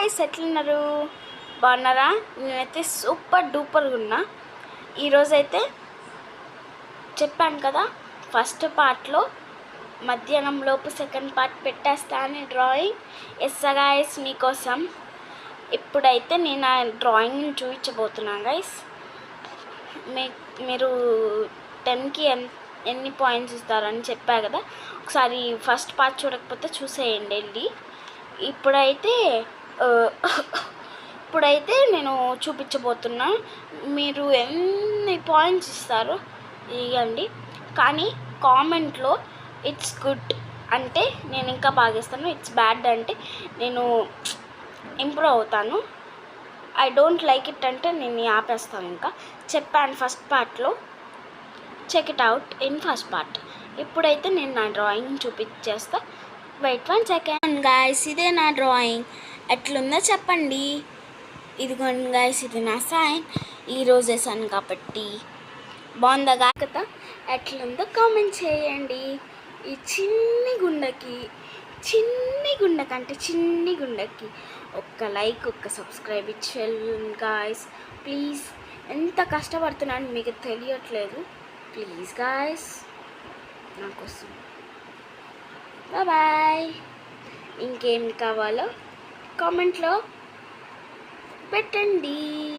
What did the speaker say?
Guys, ఎట్లున్నారు? బాగున్నారా? నేనైతే సూపర్ డూపర్గా ఉన్నా. ఈరోజైతే చెప్పాను కదా, ఫస్ట్ పార్ట్లో మధ్యాహ్నం లోపు సెకండ్ పార్ట్ పెట్టేస్తా అని డ్రాయింగ్. ఎస్ గాయ్స్, మీకోసం ఇప్పుడైతే నేను ఆ డ్రాయింగ్ని చూపించబోతున్నాను గాయ్స్. మీరు 10కి ఎన్ని పాయింట్స్ ఇస్తారని చెప్పా కదా, ఒకసారి ఫస్ట్ పార్ట్ చూడకపోతే చూసేయండి వెళ్ళి. ఇప్పుడైతే నేను చూపించబోతున్నా. మీరు ఎన్ని పాయింట్స్ ఇస్తారో ఇవ్వండి, కానీ కామెంట్లో ఇట్స్ గుడ్ అంటే నేను ఇంకా బాగా ఇస్తాను, ఇట్స్ బ్యాడ్ అంటే నేను ఇంప్రూవ్ అవుతాను, ఐ డోంట్ లైక్ ఇట్ అంటే నేను ఆపేస్తాను. ఇంకా చెప్పాను ఫస్ట్ పార్ట్లో, check it out in first part. ఇప్పుడైతే నేను నా డ్రాయింగ్ చూపించేస్తా. Wait 1 second guys. ఇదే నా డ్రాయింగ్, ఎట్లుందో చెప్పండి. ఇదిగోండి గాయ్స్, ఇది నా సైన్. ఈరోజు వేసాను కాబట్టి బాగుందా కదా, ఎట్లుందో కామెంట్ చేయండి. ఈ చిన్ని గుండెకి ఒక్క లైక్, ఒక్క సబ్స్క్రైబ్ ఇచ్చేయండి గాయ్స్ ప్లీజ్. ఎంత కష్టపడుతున్నాను మీకు తెలియట్లేదు. ప్లీజ్ గాయ్స్, నా కోసం. బాయ్. ఇంకేం కావాలో కామెంట్లో పెట్టండి.